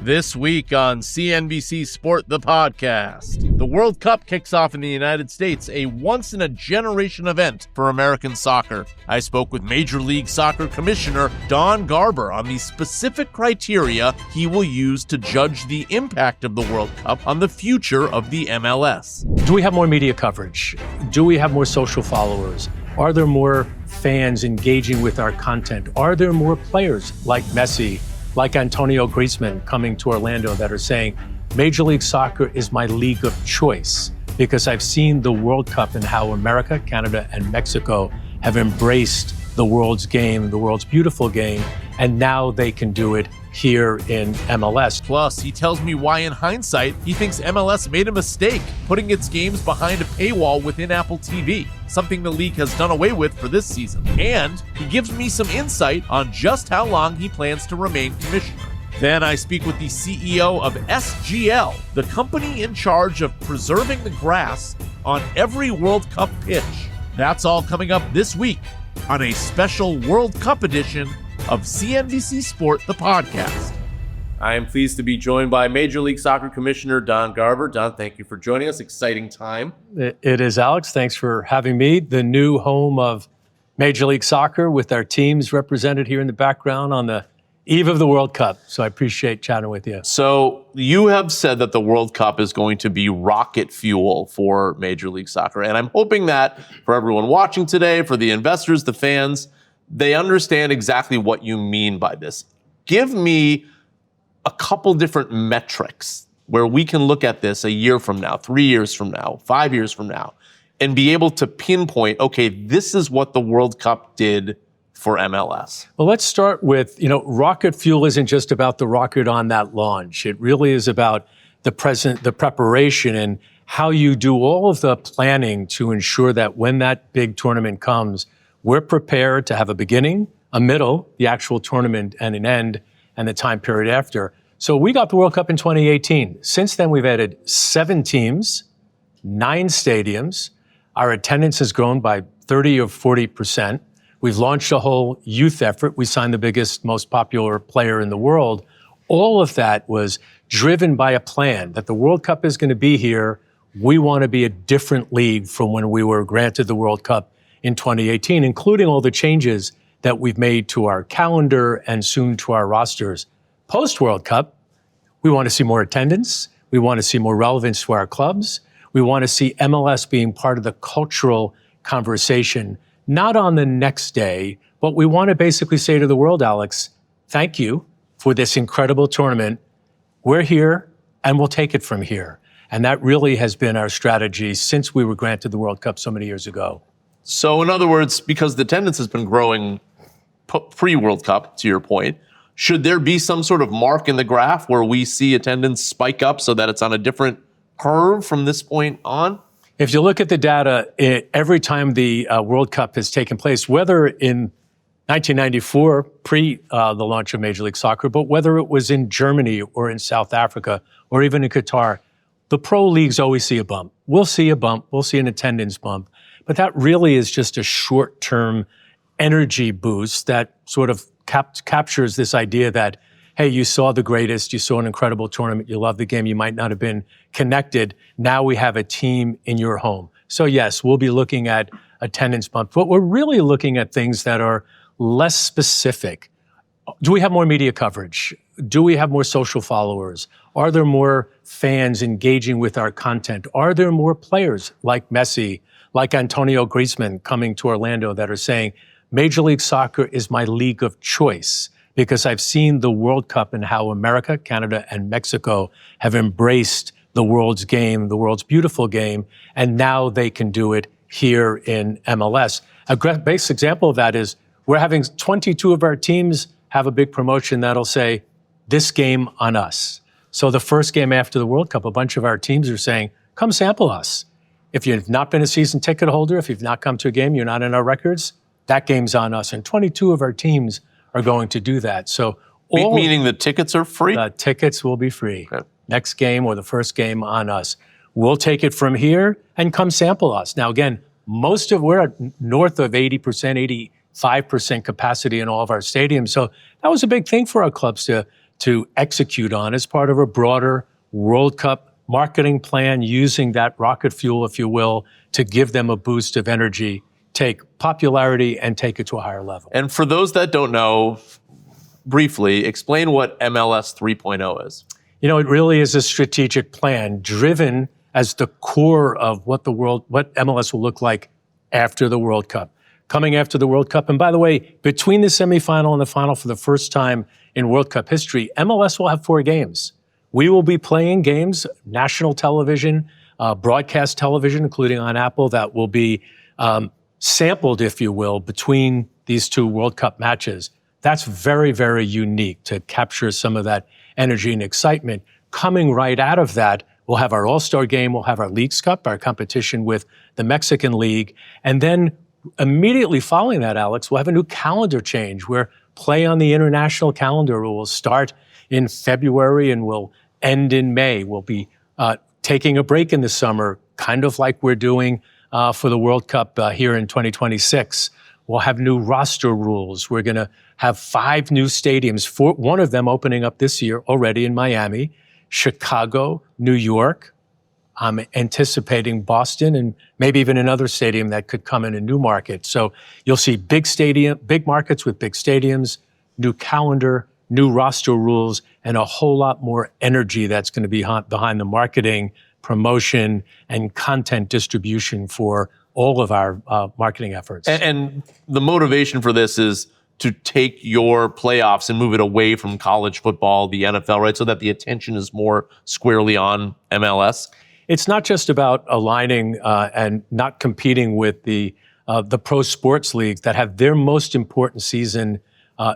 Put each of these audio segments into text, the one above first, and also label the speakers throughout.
Speaker 1: This week on CNBC Sport, the podcast. The World Cup kicks off in the United States, a once-in-a-generation event for American soccer. I spoke with Major League Soccer Commissioner Don Garber on the specific criteria he will use to judge the impact of the World Cup on the future of the MLS.
Speaker 2: Do we have more media coverage? Do we have more social followers? Are there more fans engaging with our content? Are there more players like Messi, like Antonio Griezmann coming to Orlando that are saying, Major League Soccer is my league of choice because I've seen the World Cup and how America, Canada, and Mexico have embraced the world's game, the world's beautiful game, and now they can do it here in MLS.
Speaker 1: Plus, he tells me why in hindsight, he thinks MLS made a mistake putting its games behind a paywall within Apple TV, something the league has done away with for this season. And he gives me some insight on just how long he plans to remain commissioner. Then I speak with the CEO of SGL, the company in charge of preserving the grass on every World Cup pitch. That's all coming up this week on a special World Cup edition of CNBC Sport, the podcast. I am pleased to be joined by Major League Soccer Commissioner Don Garber. Don, thank you for joining us. Exciting time.
Speaker 2: It is, Alex. Thanks for having me. The new home of Major League Soccer with our teams represented here in the background on the eve of the World Cup. So I appreciate chatting with you.
Speaker 1: So you have said that the World Cup is going to be rocket fuel for Major League Soccer. And I'm hoping that for everyone watching today, for the investors, the fans, they understand exactly what you mean by this. Give me a couple different metrics where we can look at this a year from now, 3 years from now, 5 years from now, and be able to pinpoint, okay, this is what the World Cup did for MLS.
Speaker 2: Well, let's start with, rocket fuel isn't just about the rocket on that launch. It really is about the preparation and how you do all of the planning to ensure that when that big tournament comes, we're prepared to have a beginning, a middle, the actual tournament, and an end, and the time period after. So we got the World Cup in 2018. Since then, we've added 7 teams, 9 stadiums. Our attendance has grown by 30 or 40%. We've launched a whole youth effort. We signed the biggest, most popular player in the world. All of that was driven by a plan that the World Cup is going to be here. We want to be a different league from when we were granted the World Cup in 2018, including all the changes that we've made to our calendar and soon to our rosters. Post-World Cup, we want to see more attendance. We want to see more relevance to our clubs. We want to see MLS being part of the cultural conversation, not on the next day, but we want to basically say to the world, Alex, thank you for this incredible tournament. We're here and we'll take it from here. And that really has been our strategy since we were granted the World Cup so many years ago.
Speaker 1: So in other words, because the attendance has been growing pre-World Cup, to your point, should there be some sort of mark in the graph where we see attendance spike up so that it's on a different curve from this point on?
Speaker 2: If you look at the data, every time the World Cup has taken place, whether in 1994, pre the launch of Major League Soccer, but whether it was in Germany or in South Africa or even in Qatar, the pro leagues always see a bump. We'll see a bump. We'll see an attendance bump. But that really is just a short-term energy boost that sort of captures this idea that, hey, you saw the greatest, you saw an incredible tournament, you love the game, you might not have been connected. Now we have a team in your home. So yes, we'll be looking at attendance bump, but we're really looking at things that are less specific. Do we have more media coverage? Do we have more social followers? Are there more fans engaging with our content? Are there more players like Messi, like Antonio Griezmann coming to Orlando that are saying, Major League Soccer is my league of choice because I've seen the World Cup and how America, Canada, and Mexico have embraced the world's game, the world's beautiful game, and now they can do it here in MLS. A basic example of that is we're having 22 of our teams have a big promotion that'll say, this game on us. So the first game after the World Cup, a bunch of our teams are saying, come sample us. If you've not been a season ticket holder, if you've not come to a game, you're not in our records, that game's on us. And 22 of our teams are going to do that. So
Speaker 1: meaning the tickets are free?
Speaker 2: The tickets will be free.
Speaker 1: Okay.
Speaker 2: Next game or the first game on us. We'll take it from here and come sample us. Now, again, we're at north of 80%, 85% capacity in all of our stadiums. So that was a big thing for our clubs to to execute on as part of a broader World Cup marketing plan, using that rocket fuel, if you will, to give them a boost of energy, take popularity and take it to a higher level.
Speaker 1: And for those that don't know, briefly, explain what MLS 3.0 is.
Speaker 2: You know, it really is a strategic plan driven as the core of what MLS will look like after the World Cup. Coming after the World Cup, and by the way, between the semifinal and the final for the first time in World Cup history, MLS will have 4 games. We will be playing games, national television, broadcast television, including on Apple, that will be sampled, if you will, between these 2 World Cup matches. That's very, very unique to capture some of that energy and excitement. Coming right out of that, we'll have our All-Star game, we'll have our Leagues Cup, our competition with the Mexican League, and then immediately following that, Alex, we'll have a new calendar change where play on the international calendar will start in February and will end in May. We'll be taking a break in the summer, kind of like we're doing for the World Cup here in 2026. We'll have new roster rules. We're going to have 5 new stadiums, 1 of them opening up this year already in Miami, Chicago, New York. I'm anticipating Boston and maybe even another stadium that could come in a new market. So you'll see big markets with big stadiums, new calendar, new roster rules, and a whole lot more energy that's going to be behind the marketing, promotion, and content distribution for all of our marketing efforts.
Speaker 1: And the motivation for this is to take your playoffs and move it away from college football, the NFL, right? So that the attention is more squarely on MLS.
Speaker 2: It's not just about aligning and not competing with the pro sports leagues that have their most important season,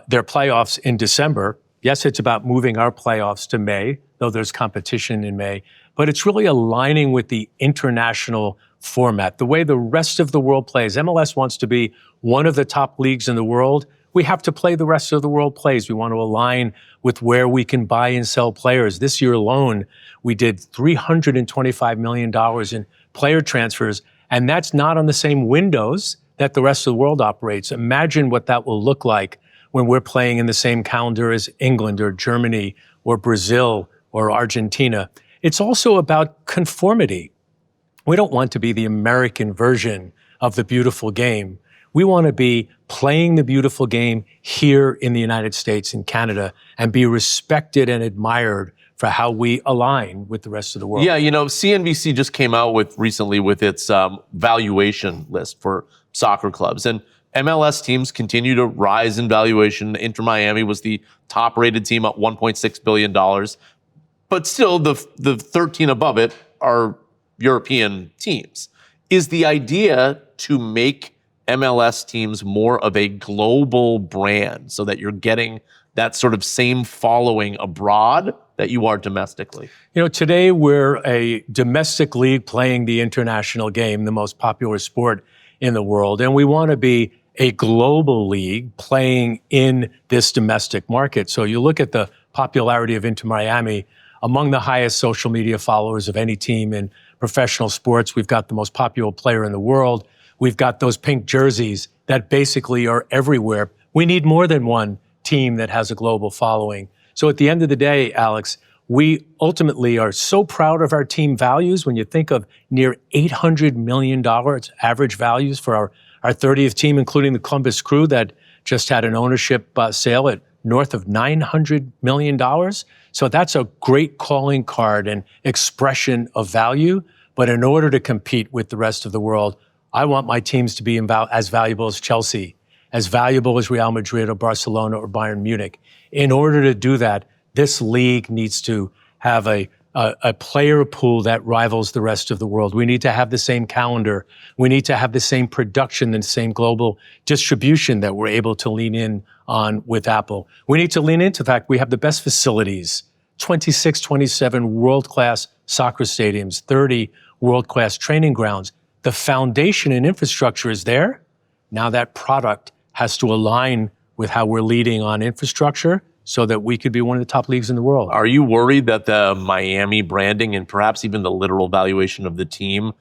Speaker 2: their playoffs in December. Yes, it's about moving our playoffs to May, though there's competition in May. But it's really aligning with the international format, the way the rest of the world plays. MLS wants to be one of the top leagues in the world. We have to play the rest of the world plays. We want to align with where we can buy and sell players. This year alone, we did $325 million in player transfers, and that's not on the same windows that the rest of the world operates. Imagine what that will look like when we're playing in the same calendar as England or Germany or Brazil or Argentina. It's also about conformity. We don't want to be the American version of the beautiful game. We want to be playing the beautiful game here in the United States and Canada and be respected and admired for how we align with the rest of the world.
Speaker 1: Yeah, you know, CNBC just came out recently with its valuation list for soccer clubs. And MLS teams continue to rise in valuation. Inter Miami was the top-rated team at $1.6 billion. But still, the 13 above it are European teams. Is the idea to make MLS teams more of a global brand so that you're getting that sort of same following abroad that you are domestically?
Speaker 2: You know, today we're a domestic league playing the international game, the most popular sport in the world, and we want to be a global league playing in this domestic market. So you look at the popularity of Inter Miami, among the highest social media followers of any team in professional sports. We've got the most popular player in the world. We've got those pink jerseys that basically are everywhere. We need more than one team that has a global following. So at the end of the day, Alex, we ultimately are so proud of our team values. When you think of near $800 million average values for our 30th team, including the Columbus Crew that just had an ownership sale at north of $900 million. So that's a great calling card and expression of value. But in order to compete with the rest of the world, I want my teams to be as valuable as Chelsea, as valuable as Real Madrid or Barcelona or Bayern Munich. In order to do that, this league needs to have a player pool that rivals the rest of the world. We need to have the same calendar. We need to have the same production and the same global distribution that we're able to lean in on with Apple. We need to lean into the fact we have the best facilities, 26, 27 world-class soccer stadiums, 30 world-class training grounds. The foundation and infrastructure is there. Now that product has to align with how we're leading on infrastructure so that we could be one of the top leagues in the world.
Speaker 1: Are you worried that the Miami branding and perhaps even the literal valuation of the team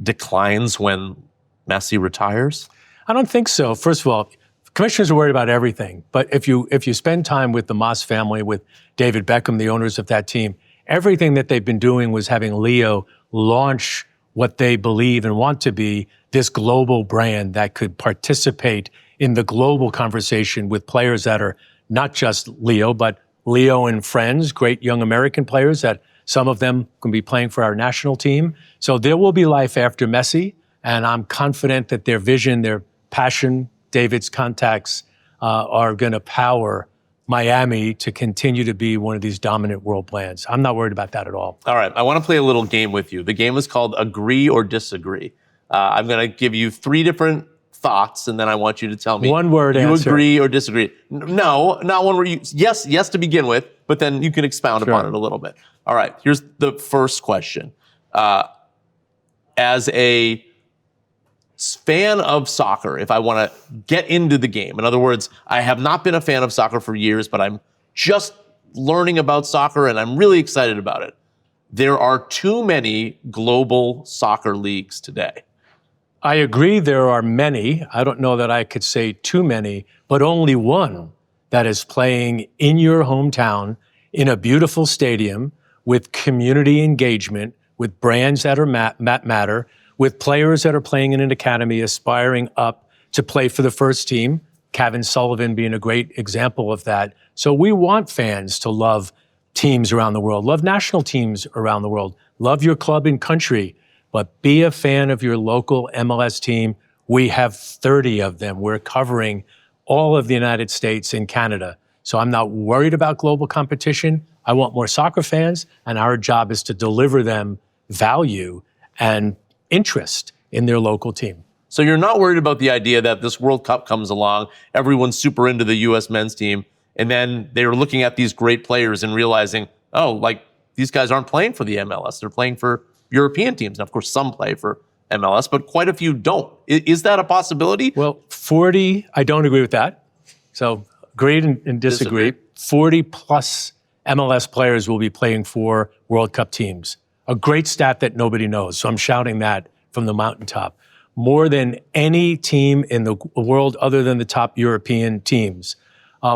Speaker 1: declines when Messi retires?
Speaker 2: I don't think so. First of all, Commissioners are worried about everything, but if you spend time with the Moss family, with David Beckham, the owners of that team, everything that they've been doing was having Leo launch what they believe and want to be this global brand that could participate in the global conversation with players that are not just Leo, but Leo and friends, great young American players that some of them can be playing for our national team. So there will be life after Messi, and I'm confident that their vision, their passion, David's contacts are going to power Miami to continue to be one of these dominant world brands. I'm not worried about that at all.
Speaker 1: All right, I want to play a little game with you. The game is called Agree or Disagree. I'm going to give you 3 different thoughts, and then I want you to tell me.
Speaker 2: One word
Speaker 1: you
Speaker 2: answer.
Speaker 1: Agree or disagree. No, not one where you, yes to begin with, but then you can expound upon it a little bit. All right, here's the first question. As a fan of soccer, if I want to get into the game, in other words, I have not been a fan of soccer for years, but I'm just learning about soccer and I'm really excited about it. There are too many global soccer leagues today.
Speaker 2: I agree there are many. I don't know that I could say too many, but only one that is playing in your hometown in a beautiful stadium with community engagement, with brands that are matter, with players that are playing in an academy aspiring up to play for the first team, Kevin Sullivan being a great example of that. So we want fans to love teams around the world, love national teams around the world, love your club and country, but be a fan of your local MLS team. We have 30 of them. We're covering all of the United States and Canada. So I'm not worried about global competition. I want more soccer fans, and our job is to deliver them value and interest in their local team.
Speaker 1: So you're not worried about the idea that this World Cup comes along, everyone's super into the U.S. men's team, and then they're looking at these great players and realizing, oh, like, these guys aren't playing for the MLS. They're playing for European teams. And of course, some play for MLS, but quite a few don't. Is that a possibility?
Speaker 2: Well, 40, I don't agree with that. So agree and disagree. 40 plus MLS players will be playing for World Cup teams. A great stat that nobody knows. So I'm shouting that from the mountaintop. More than any team in the world other than the top European teams.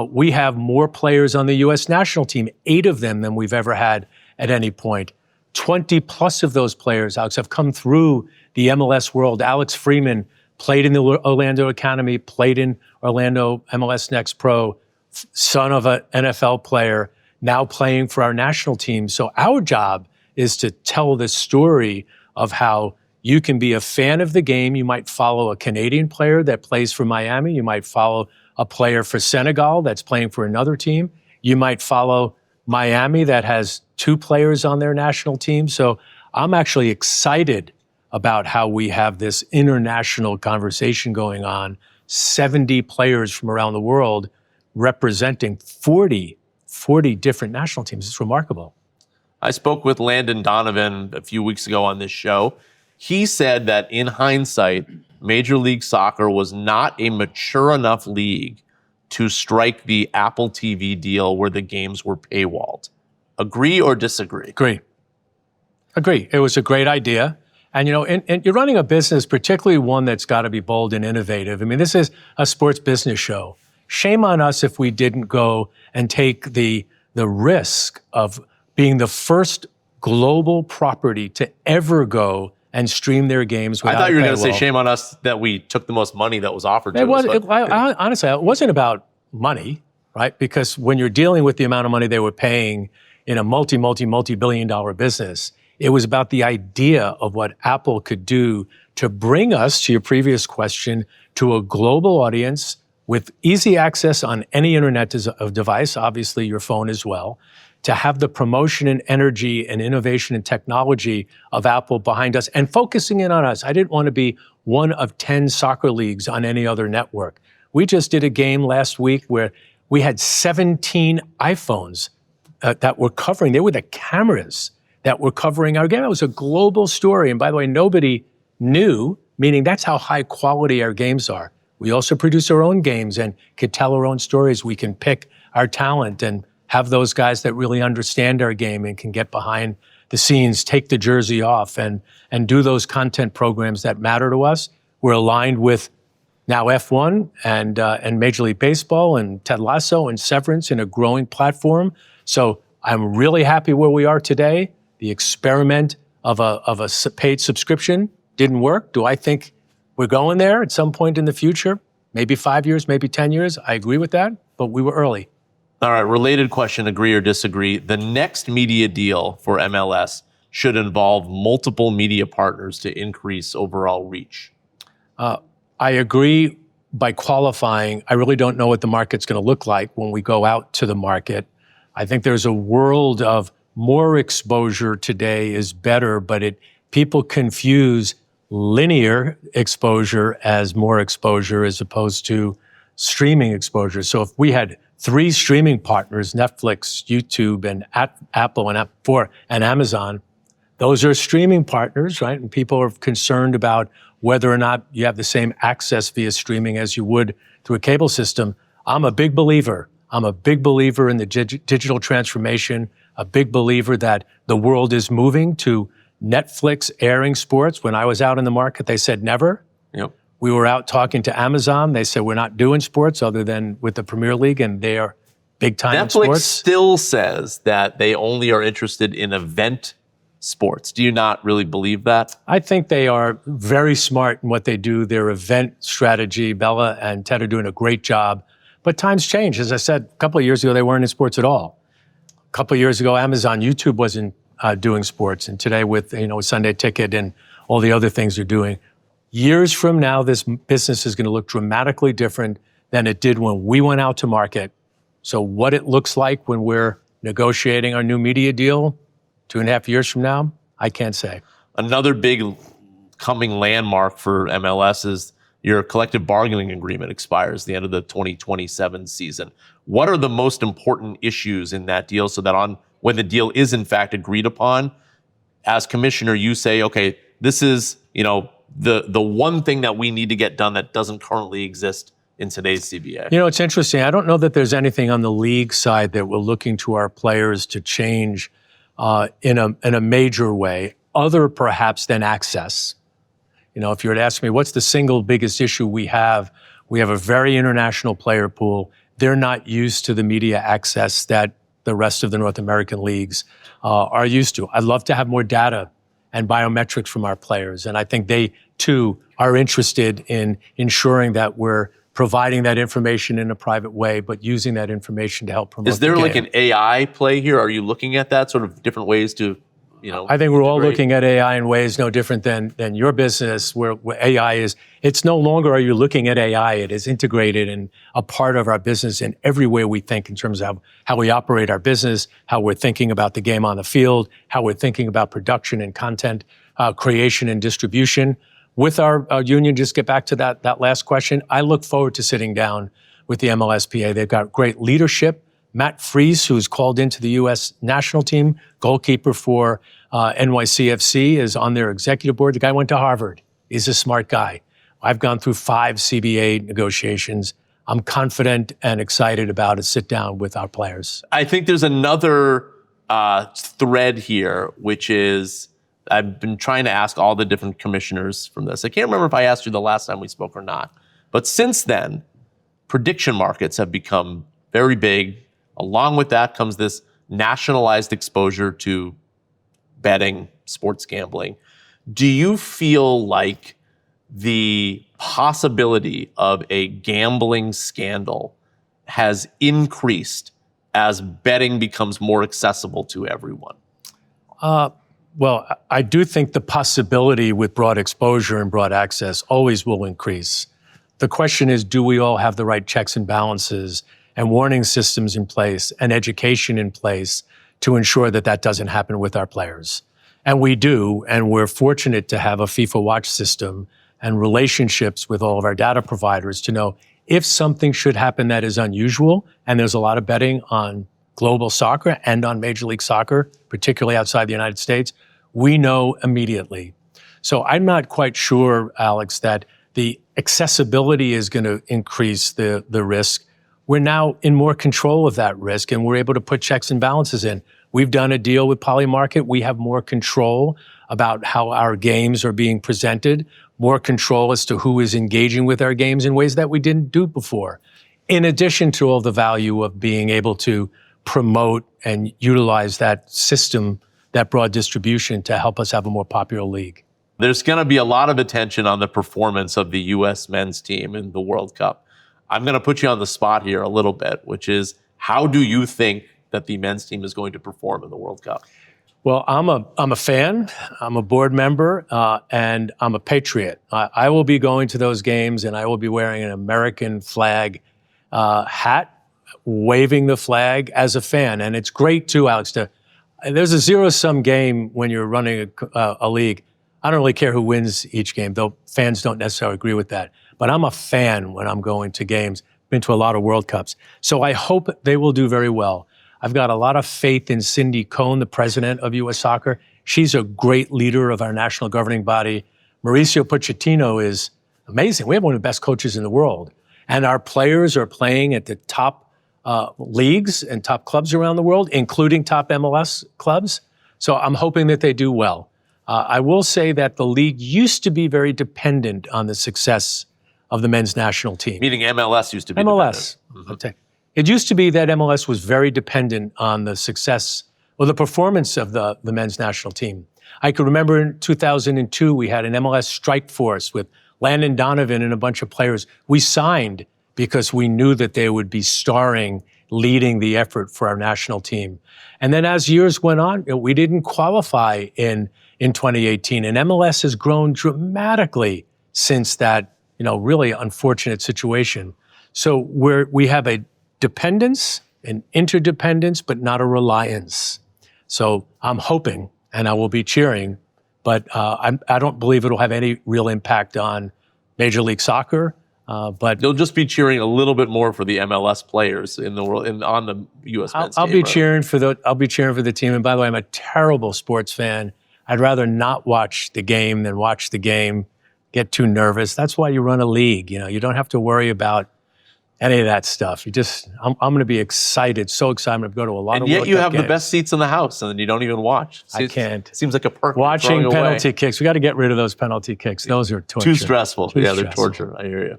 Speaker 2: We have more players on the U.S. national team, 8 of them, than we've ever had at any point. 20 plus of those players, Alex, have come through the MLS world. Alex Freeman played in the Orlando Academy, played in Orlando MLS Next Pro, son of an NFL player, now playing for our national team. So our job is to tell the story of how you can be a fan of the game. You might follow a Canadian player that plays for Miami. You might follow a player for Senegal that's playing for another team. You might follow Miami that has 2 players on their national team. So I'm actually excited about how we have this international conversation going on. 70 players from around the world representing 40 different national teams. It's remarkable.
Speaker 1: I spoke with Landon Donovan a few weeks ago on this show. He said that in hindsight, Major League Soccer was not a mature enough league to strike the Apple TV deal where the games were paywalled. Agree or disagree?
Speaker 2: Agree. It was a great idea. And, and you're running a business, particularly one that's got to be bold and innovative. I mean, this is a sports business show. Shame on us if we didn't go and take the risk of being the first global property to ever go and stream their games without
Speaker 1: I thought you were going to say
Speaker 2: paywall.
Speaker 1: shame on us that we took the most money that was offered to us.
Speaker 2: Honestly, it wasn't about money, right? Because when you're dealing with the amount of money they were paying in a multi-billion dollar business, it was about the idea of what Apple could do to bring us, to your previous question, to a global audience with easy access on any internet device, obviously your phone as well, to have the promotion and energy and innovation and technology of Apple behind us and focusing in on us. I didn't want to be one of 10 soccer leagues on any other network. We just did a game last week where we had 17 iPhones that were covering. They were the cameras that were covering our game. It was a global story. And by the way, nobody knew, meaning that's how high quality our games are. We also produce our own games and could tell our own stories. We can pick our talent and have those guys that really understand our game and can get behind the scenes, take the jersey off and do those content programs that matter to us. We're aligned with now F1 and Major League Baseball and Ted Lasso and Severance in a growing platform. So I'm really happy where we are today. The experiment of a paid subscription didn't work. Do I think we're going there at some point in the future? Maybe 5 years, maybe 10 years. I agree with that, but we were early.
Speaker 1: All right, related question, agree or disagree. The next media deal for MLS should involve multiple media partners to increase overall reach.
Speaker 2: I agree by qualifying. I really don't know what the market's going to look like when we go out to the market. I think there's a world of more exposure today is better, but people confuse linear exposure as more exposure as opposed to streaming exposure. So if we had 3 streaming partners, Netflix, YouTube, and Apple and Amazon, those are streaming partners, right? And people are concerned about whether or not you have the same access via streaming as you would through a cable system. I'm a big believer. I'm a big believer in the digital transformation, a big believer that the world is moving to Netflix airing sports. When I was out in the market, they said never.
Speaker 1: Yep.
Speaker 2: We were out talking to Amazon. They said we're not doing sports other than with the Premier League, and they are big time in sports.
Speaker 1: Netflix still says that they only are interested in event sports. Do you not really believe that?
Speaker 2: I think they are very smart in what they do. Their event strategy, Bella and Ted are doing a great job. But times change. As I said, a couple of years ago, they weren't in sports at all. A couple of years ago, Amazon, YouTube wasn't doing sports. And today with, Sunday Ticket and all the other things they're doing, years from now, this business is going to look dramatically different than it did when we went out to market. So what it looks like when we're negotiating our new media deal 2.5 years from now, I can't say.
Speaker 1: Another big coming landmark for MLS is your collective bargaining agreement expires at the end of the 2027 season. What are the most important issues in that deal so that when the deal is in fact agreed upon, as commissioner, you say, okay, this is, the one thing that we need to get done that doesn't currently exist in today's CBA?
Speaker 2: It's interesting. I don't know that there's anything on the league side that we're looking to our players to change in a major way, other perhaps than access. If you were to ask me, what's the single biggest issue we have a very international player pool. They're not used to the media access that the rest of the North American leagues are used to. I'd love to have more data and biometrics from our players. And I think they, too, are interested in ensuring that we're providing that information in a private way, but using that information to help promote
Speaker 1: Is there
Speaker 2: the game.
Speaker 1: like an AI play here? Are you looking at that, sort of different ways to,
Speaker 2: I think we're all looking at AI in ways no different than your business, where AI is, it's no longer are you looking at AI, it is integrated and a part of our business in every way we think in terms of how we operate our business, how we're thinking about the game on the field, how we're thinking about production and content creation and distribution. With our union, just get back to that last question, I look forward to sitting down with the MLSPA. They've got great leadership. Matt Freese, who's called into the U.S. national team, goalkeeper for NYCFC, is on their executive board. The guy went to Harvard. He's a smart guy. I've gone through 5 CBA negotiations. I'm confident and excited about a sit down with our players.
Speaker 1: I think there's another thread here, which is I've been trying to ask all the different commissioners from this. I can't remember if I asked you the last time we spoke or not. But since then, prediction markets have become very big. Along with that comes this nationalized exposure to betting, sports gambling. Do you feel like the possibility of a gambling scandal has increased as betting becomes more accessible to everyone?
Speaker 2: Well, I do think the possibility with broad exposure and broad access always will increase. The question is, do we all have the right checks and balances and warning systems in place and education in place to ensure that that doesn't happen with our players? And we do, and we're fortunate to have a FIFA Watch system and relationships with all of our data providers to know if something should happen that is unusual, and there's a lot of betting on global soccer and on Major League Soccer, particularly outside the United States, we know immediately. So I'm not quite sure, Alex, that the accessibility is going to increase the risk. We're now in more control of that risk, and we're able to put checks and balances in. We've done a deal with Polymarket. We have more control about how our games are being presented, more control as to who is engaging with our games in ways that we didn't do before. In addition to all the value of being able to promote and utilize that system, that broad distribution to help us have a more popular league.
Speaker 1: There's going to be a lot of attention on the performance of the U.S. men's team in the World Cup. I'm going to put you on the spot here a little bit, which is, how do you think that the men's team is going to perform in the World Cup?
Speaker 2: Well, I'm a fan, I'm a board member, and I'm a patriot. I will be going to those games, and I will be wearing an American flag hat, waving the flag as a fan. And it's great too, Alex. There's a zero-sum game when you're running a league. I don't really care who wins each game, though fans don't necessarily agree with that. But I'm a fan when I'm going to games. Been to a lot of World Cups. So I hope they will do very well. I've got a lot of faith in Cindy Cohn, the president of U.S. Soccer. She's a great leader of our national governing body. Mauricio Pochettino is amazing. We have one of the best coaches in the world. And our players are playing at the top leagues and top clubs around the world, including top MLS clubs. So I'm hoping that they do well. I will say that the league used to be very dependent on the success of the men's national team.
Speaker 1: Meaning MLS used to be
Speaker 2: MLS.
Speaker 1: dependent.
Speaker 2: It used to be that MLS was very dependent on the success or the performance of the men's national team. I can remember in 2002, we had an MLS strike force with Landon Donovan and a bunch of players. We signed because we knew that they would be starring, leading the effort for our national team. And then as years went on, we didn't qualify in 2018. And MLS has grown dramatically since that, really unfortunate situation. So we have a dependence, an interdependence, but not a reliance. So I'm hoping, and I will be cheering, but I don't believe it'll have any real impact on Major League Soccer. But
Speaker 1: they'll just be cheering a little bit more for the MLS players in the world, on the U.S. men's
Speaker 2: I'll
Speaker 1: team.
Speaker 2: be cheering for the team. And by the way, I'm a terrible sports fan. I'd rather not watch the game than watch the game, get too nervous. That's why you run a league. You don't have to worry about any of that stuff. I'm going to be excited, so excited. I'm going to go to a lot of World Cup games.
Speaker 1: And yet you have the best seats in the house, and then you don't even watch.
Speaker 2: I can't.
Speaker 1: Seems like a perk.
Speaker 2: Watching penalty kicks. We got to get rid of those penalty kicks. Those are torture.
Speaker 1: Too stressful. They're torture. I hear you.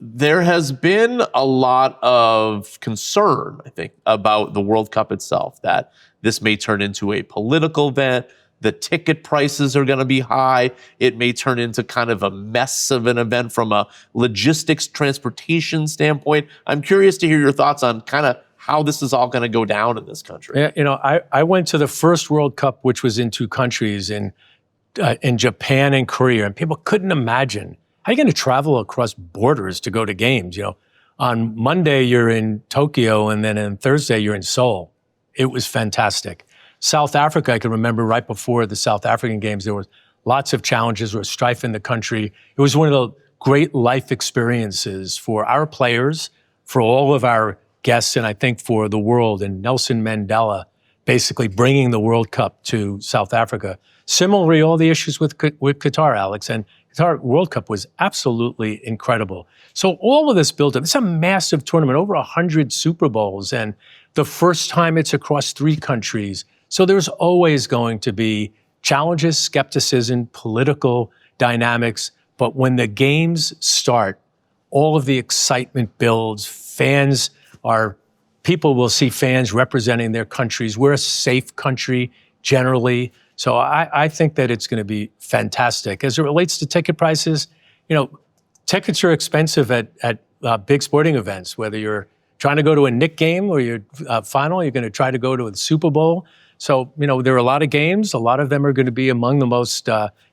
Speaker 1: There has been a lot of concern, I think, about the World Cup itself, that this may turn into a political event. The ticket prices are going to be high. It may turn into kind of a mess of an event from a logistics transportation standpoint. I'm curious to hear your thoughts on kind of how this is all going to go down in this country.
Speaker 2: I went to the first World Cup, which was in two countries, in Japan and Korea, and people couldn't imagine. How are you going to travel across borders to go to games? On Monday, you're in Tokyo, and then on Thursday, you're in Seoul. It was fantastic. South Africa, I can remember right before the South African games, there was lots of challenges, there was strife in the country. It was one of the great life experiences for our players, for all of our guests, and I think for the world. And Nelson Mandela basically bringing the World Cup to South Africa. Similarly, all the issues with Qatar, Alex, and Qatar World Cup was absolutely incredible. So all of this build-up, it's a massive tournament, over 100 Super Bowls, and the first time it's across 3 countries. So there's always going to be challenges, skepticism, political dynamics. But when the games start, all of the excitement builds. People will see fans representing their countries. We're a safe country generally. So I think that it's going to be fantastic. As it relates to ticket prices, tickets are expensive at big sporting events, whether you're trying to go to a Knick game or you're final, you're going to try to go to a Super Bowl. So, there are a lot of games. A lot of them are going to be among the most,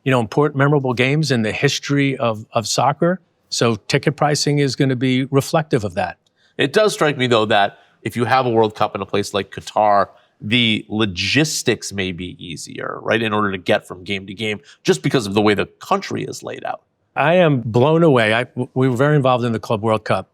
Speaker 2: important, memorable games in the history of soccer. So ticket pricing is going to be reflective of that.
Speaker 1: It does strike me, though, that if you have a World Cup in a place like Qatar, the logistics may be easier, right, in order to get from game to game, just because of the way the country is laid out.
Speaker 2: I am blown away. We were very involved in the Club World Cup.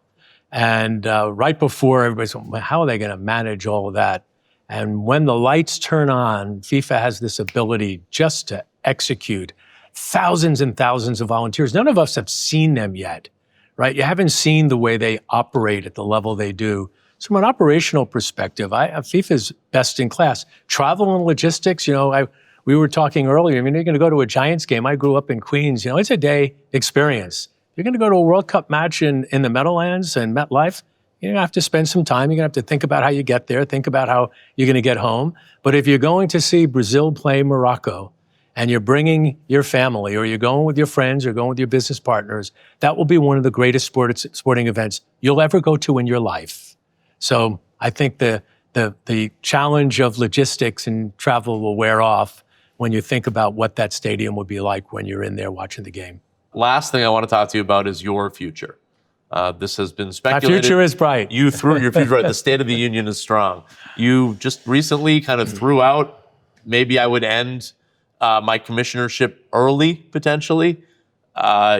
Speaker 2: And right before, everybody's going, how are they going to manage all of that? And when the lights turn on, FIFA has this ability just to execute thousands and thousands of volunteers. None of us have seen them yet, right? You haven't seen the way they operate at the level they do. So from an operational perspective, FIFA's best in class. Travel and logistics, we were talking earlier, you're going to go to a Giants game. I grew up in Queens. It's a day experience. You're going to go to a World Cup match in the Meadowlands and MetLife. You're going to have to spend some time. You're going to have to think about how you get there, think about how you're going to get home. But if you're going to see Brazil play Morocco and you're bringing your family or you're going with your friends or going with your business partners, that will be one of the greatest sporting events you'll ever go to in your life. So I think the challenge of logistics and travel will wear off when you think about what that stadium would be like when you're in there watching the game.
Speaker 1: Last thing I want to talk to you about is your future. This has been speculated.
Speaker 2: My future is bright.
Speaker 1: You threw your future right. The State of the Union is strong. You just recently kind of threw out, maybe I would end my commissionership early, potentially.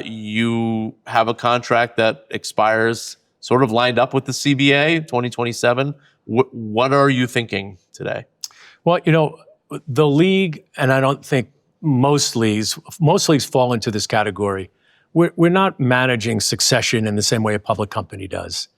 Speaker 1: You have a contract that expires sort of lined up with the CBA, 2027. What are you thinking today?
Speaker 2: Well, the league, and I don't think most leagues fall into this category. We're not managing succession in the same way a public company does.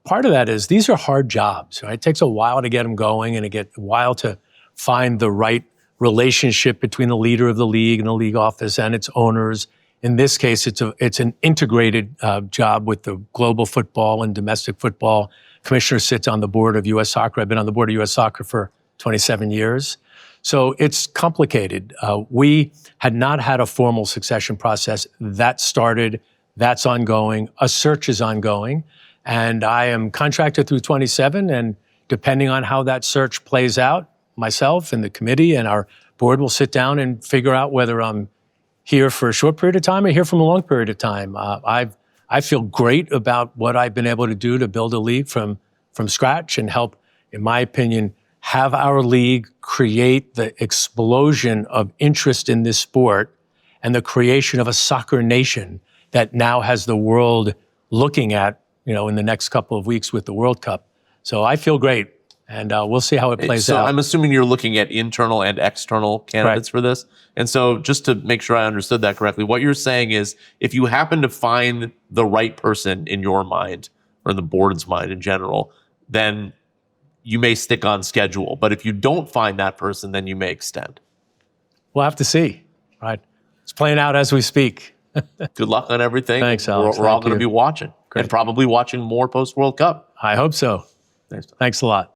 Speaker 2: Part of that is these are hard jobs, right? It takes a while to get them going and it gets a while to find the right relationship between the leader of the league and the league office and its owners. In this case, it's an integrated job with the global football and domestic football. Commissioner sits on the board of U.S. Soccer. I've been on the board of U.S. Soccer for 27 years. So it's complicated. We had not had a formal succession process. That started. That's ongoing. A search is ongoing. And I am contracted through 27. And depending on how that search plays out, myself and the committee and our board will sit down and figure out whether I'm here for a short period of time or here for a long period of time. I feel great about what I've been able to do to build a league from scratch and help, in my opinion, have our league create the explosion of interest in this sport and the creation of a soccer nation that now has the world looking at, in the next couple of weeks with the World Cup. So I feel great, and we'll see how it plays out.
Speaker 1: So I'm assuming you're looking at internal and external candidates for this. And so just to make sure I understood that correctly, what you're saying is if you happen to find the right person in your mind or in the board's mind in general, then you may stick on schedule. But if you don't find that person, then you may extend.
Speaker 2: We'll have to see, right? It's playing out as we speak.
Speaker 1: Good luck on everything.
Speaker 2: Thanks, Alex.
Speaker 1: We're all going to be watching. Great. And probably watching more post-World Cup.
Speaker 2: I hope so.
Speaker 1: Thanks.
Speaker 2: Thanks a lot.